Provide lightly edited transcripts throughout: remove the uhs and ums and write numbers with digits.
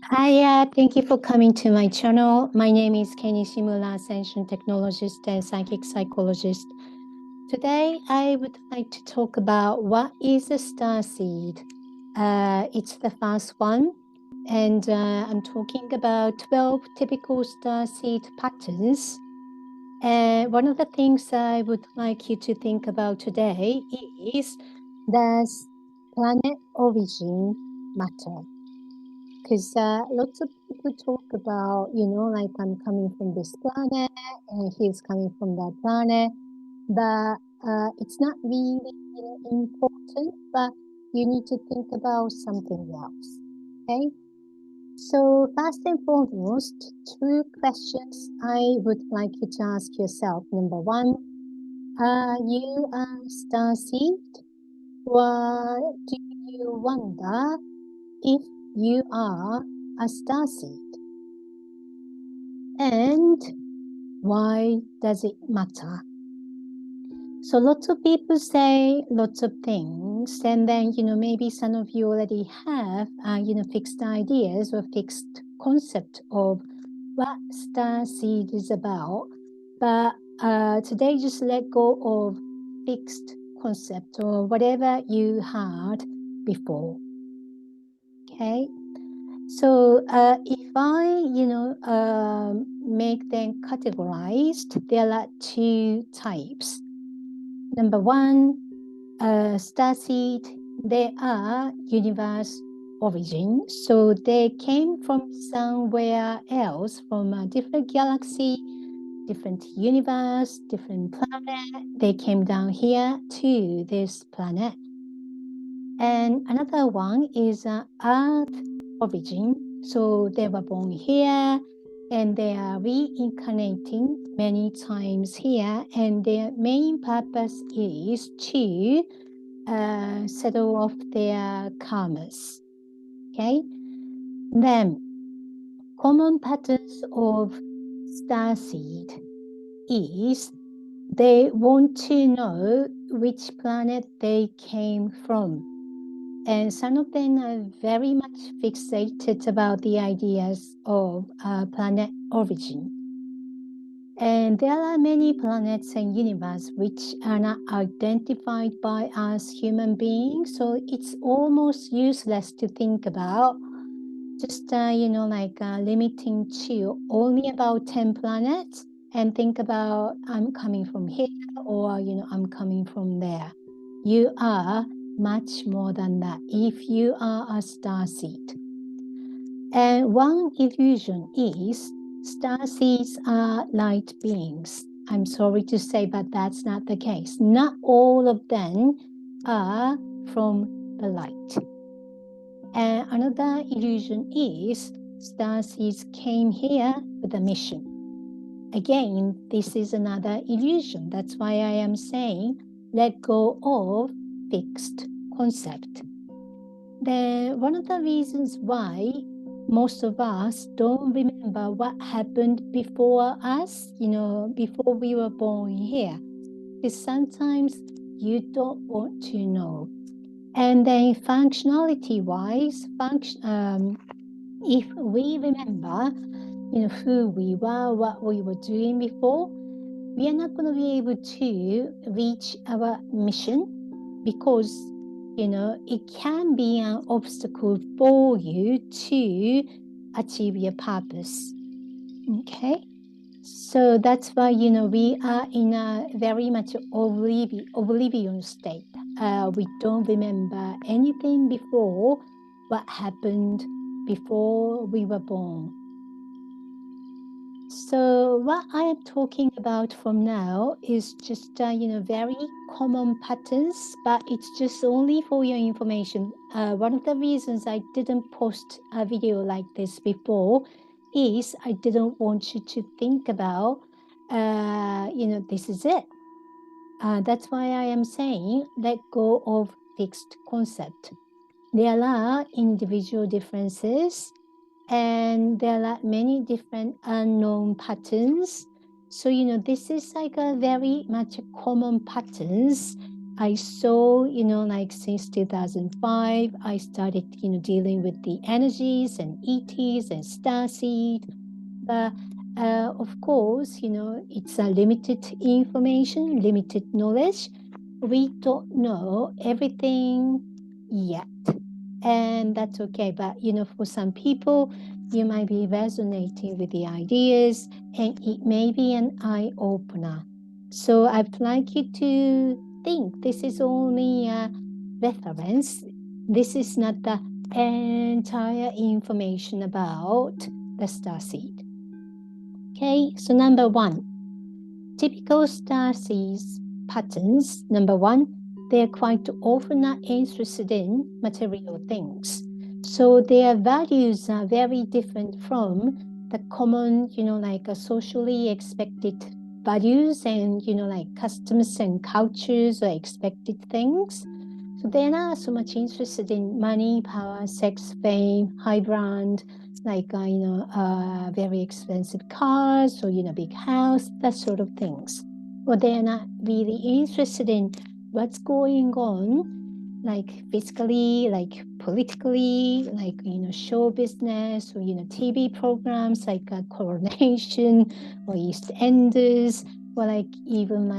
Hi, thank you for coming to my channel. My name is Kenny Shimura, Ascension technologist and psychic psychologist. Today, I would like to talk about what is a starseed. It's the first one, and I'm talking about 12 typical starseed patterns. And one of the things I would like you to think about today is, does planet origin matter? Because lots of people talk about, like I'm coming from this planet and he's coming from that planet, but it's not really, important, but you need to think about something else, okay? So first and foremost, two questions I would like you to ask yourself. Number one, are you a starseed? Or do you wonder if you are a starseed? And why does it matter? So lots of people say lots of things, and then, maybe some of you already have, fixed ideas or fixed concept of what starseed is about. But today, just let go of fixed concept or whatever you had before. Okay. So if I, make them categorized, there are two types. Number one, starseed, they are universe origin. So they came from somewhere else, from a different galaxy, different universe, different planet. They came down here to this planet. And another one is Earth origin. So they were born here and they are reincarnating many times here, and their main purpose is to settle off their karmas. Okay. Then common patterns of starseed is they want to know which planet they came from. And some of them are very much fixated about the ideas of planet origin. And there are many planets and universe which are not identified by us human beings. So it's almost useless to think about just, limiting to only about 10 planets and think about I'm coming from here or, I'm coming from there. You are much more than that if you are a starseed. And one illusion is starseeds are light beings. I'm sorry to say, but that's not the case. Not all of them are from the light. And another illusion is starseeds came here with a mission. Again, this is another illusion. That's why I am saying let go of fixed concept. Then one of the reasons why most of us don't remember what happened before us, before we were born here, is sometimes you don't want to know. And then functionality-wise, if we remember, who we were, what we were doing before, we are not going to be able to reach our mission because, it can be an obstacle for you to achieve your purpose. Okay? So that's why, we are in a very much oblivion state. We don't remember anything before what happened before we were born. So what I am talking about from now is just, very common patterns, but it's just only for your information. One of the reasons I didn't post a video like this before is I didn't want you to think about, this is it. That's why I am saying let go of fixed concept. There are individual differences and there are many different unknown patterns. So, this is like a very much common patterns I saw, like since 2005, I started, dealing with the energies and ETs and starseed. But of course, it's a limited information, limited knowledge. We don't know everything yet, and that's okay. But for some people, you might be resonating with the ideas, and it may be an eye opener. So I'd like you to think this is only a reference. This is not the entire information about the starseed. Okay, so number 1, typical starseed patterns. Number 1, they're quite often not interested in material things. So their values are very different from the common, like a socially expected values and, like customs and cultures or expected things. So they're not so much interested in money, power, sex, fame, high brand, like very expensive cars or big house, that sort of things. Or they're not really interested in what's going on, like physically, like politically, like show business or TV programs like Coronation or EastEnders, or like even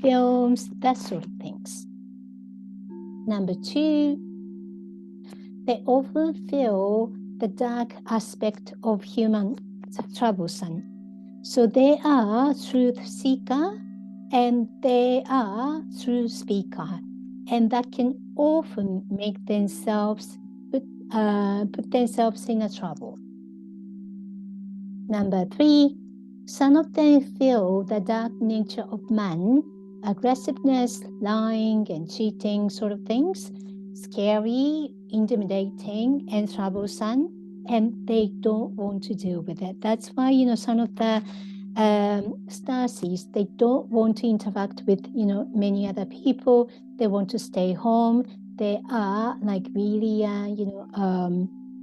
films, that sort of things. Number 2, they often feel the dark aspect of human troublesome. So they are truth seeker and they are truth speaker, and that can often make themselves put themselves in a trouble. Number 3, some of them feel the dark nature of man, aggressiveness, lying and cheating sort of things, scary, intimidating and troublesome, and they don't want to deal with it. That's why, some of the starseeds, they don't want to interact with, many other people. They want to stay home. They are like really,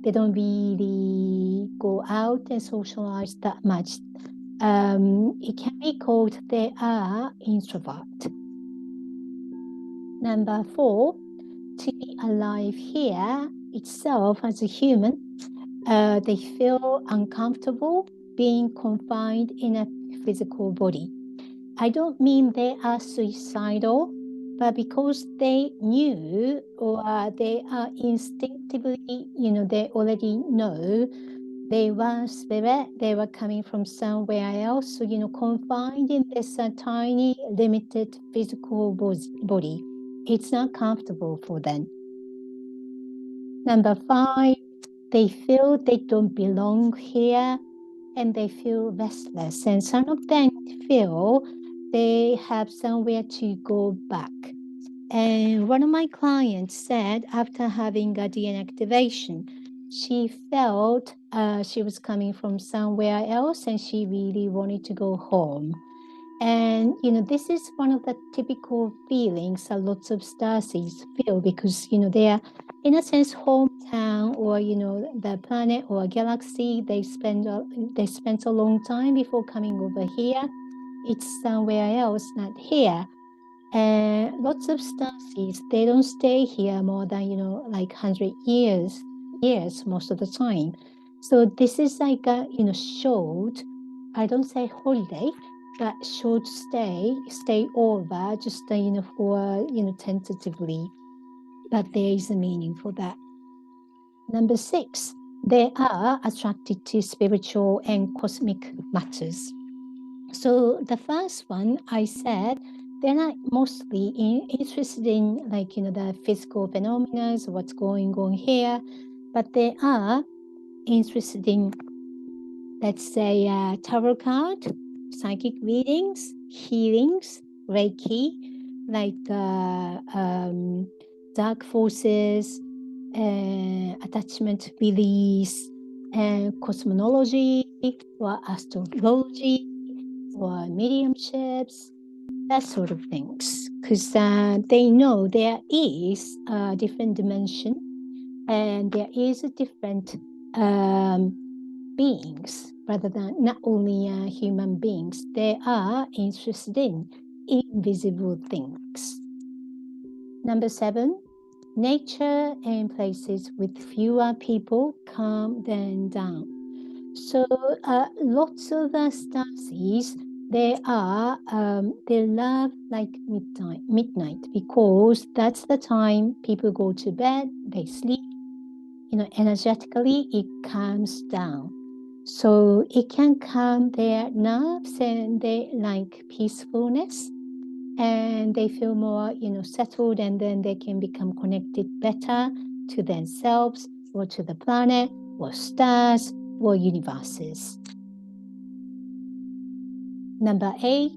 they don't really go out and socialize that much. It can be called they are introvert. Number 4, to be alive here itself as a human, they feel uncomfortable being confined in a physical body. I don't mean they are suicidal, but because they knew or they are instinctively, they already know they were spirit, they were coming from somewhere else. So, confined in this tiny, limited physical body, it's not comfortable for them. Number 5, they feel they don't belong here and they feel restless. And some of them feel they have somewhere to go back. And one of my clients said after having a DNA activation, she felt she was coming from somewhere else and she really wanted to go home. And, this is one of the typical feelings that lots of starseeds feel because, they are, in a sense, hometown or, the planet or galaxy they spent a long time before coming over here. It's somewhere else, not here. And lots of starseeds, they don't stay here more than, like 100 years most of the time. So this is like a, short, I don't say holiday, but short stay over, just, for, tentatively. But there is a meaning for that. Number 6, they are attracted to spiritual and cosmic matters. So the first one I said, they're not mostly interested in like, the physical phenomena, what's going on here, but they are interested in, let's say, tarot card, psychic readings, healings, Reiki, like dark forces, attachment release, and cosmology or astrology or mediumships, that sort of things, because they know there is a different dimension and there is a different beings rather than not only human beings they are interested in invisible things. Number 7, nature and places with fewer people calm them down. So lots of starseeds, they love like midnight because that's the time people go to bed, they sleep, energetically it calms down. So it can calm their nerves and they like peacefulness and they feel more, settled, and then they can become connected better to themselves or to the planet or stars or universes. Number 8,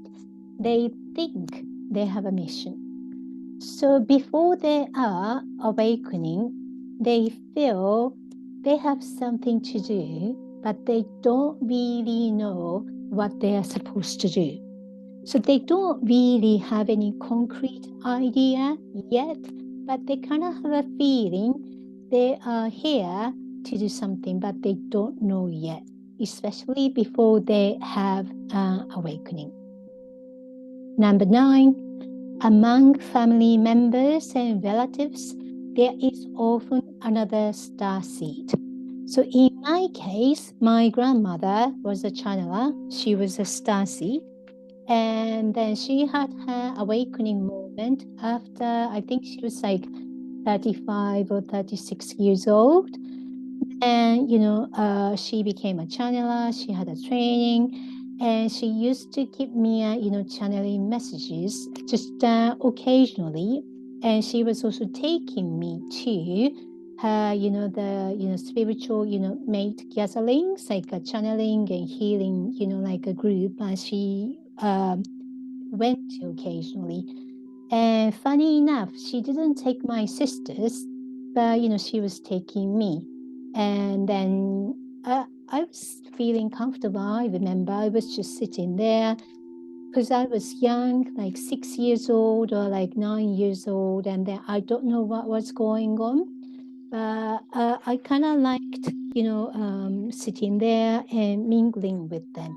they think they have a mission. So before they are awakening, they feel they have something to do, but they don't really know what they are supposed to do. So they don't really have any concrete idea yet, but they kind of have a feeling they are here to do something, but they don't know yet, especially before they have awakening. Number 9, among family members and relatives, there is often another starseed. So in my case, my grandmother was a channeler. She was a starseed. And then she had her awakening moment after, I think she was like 35 or 36 years old. And, she became a channeler. She had a training. And she used to give me, channeling messages just occasionally. And she was also taking me to her, the spiritual, mate gatherings, like a channeling and healing, like a group. And she went to occasionally. And funny enough, she didn't take my sisters, but she was taking me. And then I was feeling comfortable. I remember I was just sitting there because I was young, like 6 years old or like 9 years old, and then I don't know what was going on. But I kind of liked, sitting there and mingling with them.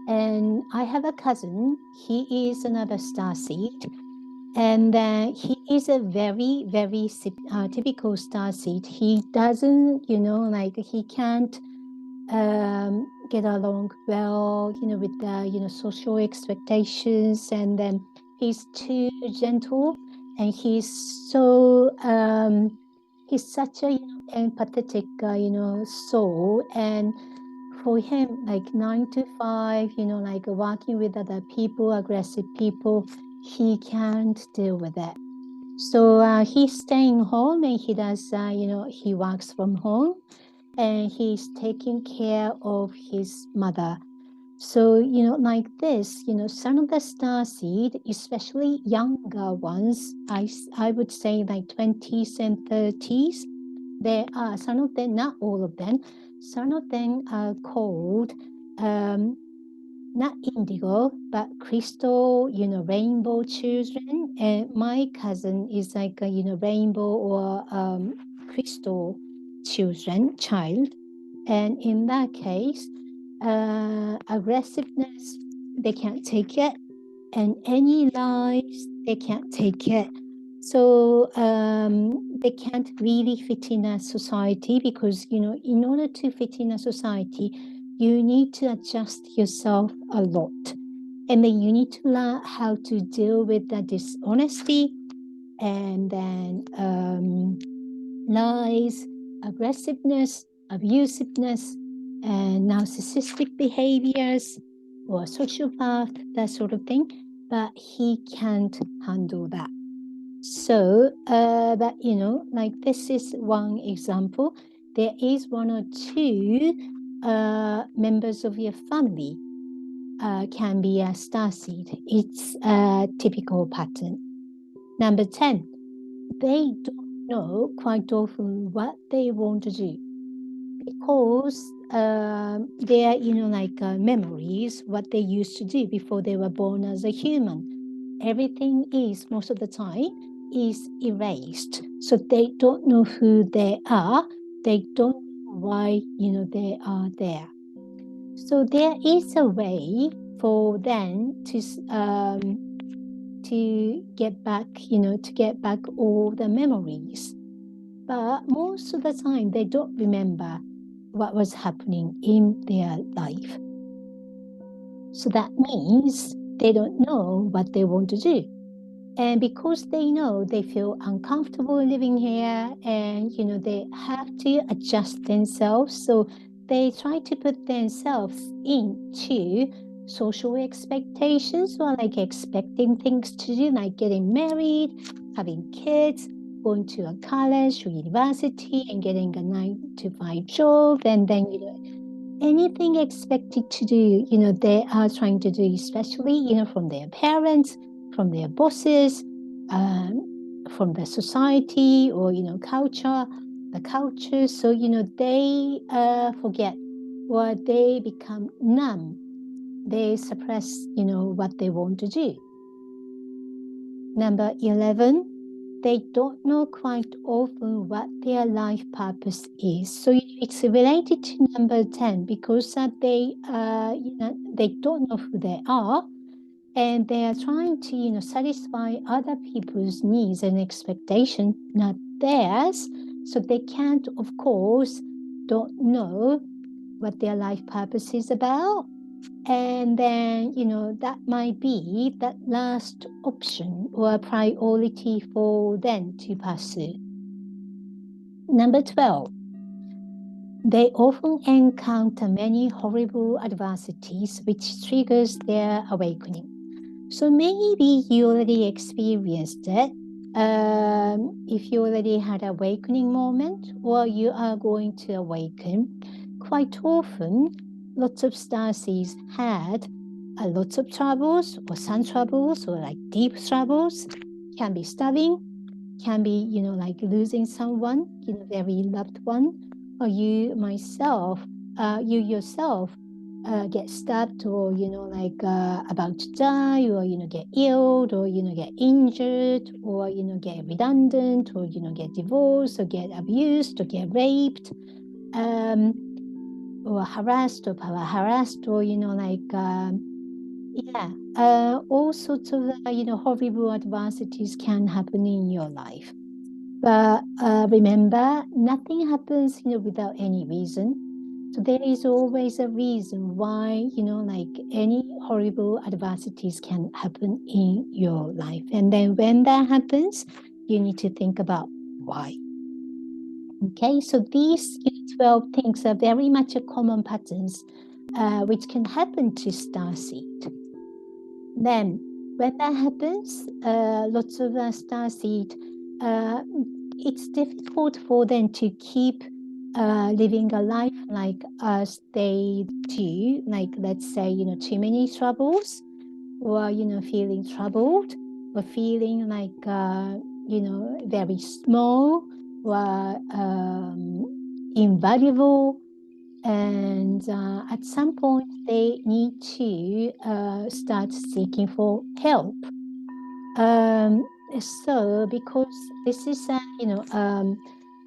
And I have a cousin. He is another starseed. And he is a very, very typical starseed. He doesn't, he can't get along well, with the, social expectations. And then he's too gentle, and he's such a empathetic, soul. And for him, like 9 to 5, like working with other people, aggressive people, he can't deal with it. So he's staying home, and he does, he works from home, and he's taking care of his mother. So, like this, some of the starseed, especially younger ones, I would say like 20s and 30s, there are some of them, not all of them, some of them are called not indigo, but crystal, rainbow children. And my cousin is like a, rainbow or crystal child. And in that case, aggressiveness, they can't take it. And any lies, they can't take it. So they can't really fit in a society because, in order to fit in a society, you need to adjust yourself a lot. And then you need to learn how to deal with the dishonesty and then lies, aggressiveness, abusiveness, and narcissistic behaviors or sociopath, that sort of thing. But he can't handle that. So, but like this is one example. There is 1 or 2 members of your family can be a starseed. It's a typical pattern. Number 10, they don't know quite often what they want to do because they are, memories, what they used to do before they were born as a human. Everything is, most of the time, is erased. So they don't know who they are. They don't know why, they are there. So there is a way for them to get back, to get back all the memories. But most of the time, they don't remember what was happening in their life. So that means they don't know what they want to do. And because they know they feel uncomfortable living here and, they have to adjust themselves. So they try to put themselves into social expectations or like expecting things to do, like getting married, having kids, going to a college or university and getting a 9-to-5 job. And then, anything expected to do, they are trying to do, especially, from their parents, from their bosses, from the society or, the culture. So, they forget or they become numb. They suppress, what they want to do. Number 11, they don't know quite often what their life purpose is. So it's related to number 10 because they don't know who they are, and they are trying to satisfy other people's needs and expectations, not theirs. So they can't, of course, don't know what their life purpose is about. And then, that might be that last option or priority for them to pursue. Number 12, they often encounter many horrible adversities which triggers their awakening. So maybe you already experienced it. If you already had an awakening moment or you are going to awaken, quite often lots of starseeds had lots of troubles or some troubles or like deep troubles. Can be starving, can be, like losing someone, very loved one, or you yourself get stabbed or, about to die or, get ill or, get injured or, get redundant or, get divorced or get abused or get raped. Or harassed or power harassed or, all sorts of, horrible adversities can happen in your life. But remember, nothing happens, without any reason. So there is always a reason why, any horrible adversities can happen in your life. And then when that happens, you need to think about why. Okay, so these 12 things are very much a common patterns which can happen to starseed. Then when that happens, lots of starseed, it's difficult for them to keep living a life like as they do, like let's say, too many troubles or, feeling troubled or feeling like, very small or invaluable. And at some point, they need to start seeking for help. So, because this is a,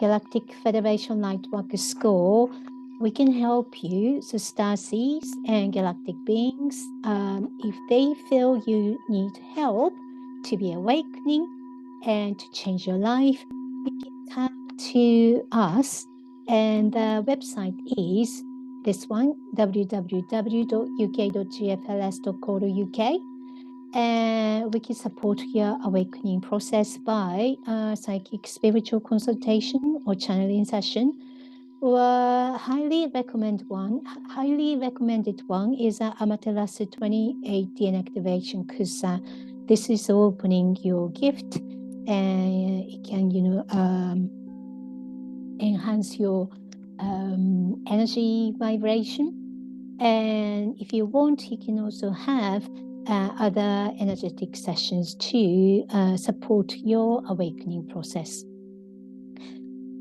Galactic Federation Lightwork School, we can help you, so starseeds and galactic beings, if they feel you need help to be awakening and to change your life, you can come to us. And the website is this one, www.uk.gfls.co.uk. And we can support your awakening process by psychic spiritual consultation or channeling session. Or highly recommended one is Amaterasu 28 DNA activation, because this is opening your gift and it can, enhance your energy vibration. And if you want, you can also have other energetic sessions to support your awakening process.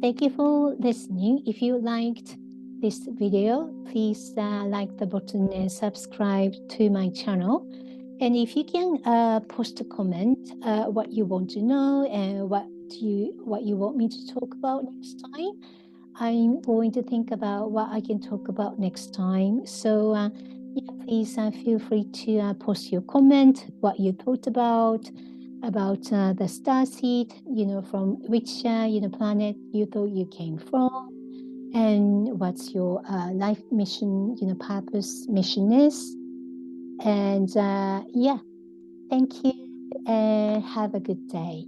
Thank you for listening. If you liked this video, please like the button and subscribe to my channel. And if you can post a comment what you want to know and what you want me to talk about next time, I'm going to think about what I can talk about next time. So Yeah, please feel free to post your comment, what you thought about the starseed, from which planet you thought you came from, and what's your life mission, purpose, mission is. And yeah, thank you and have a good day.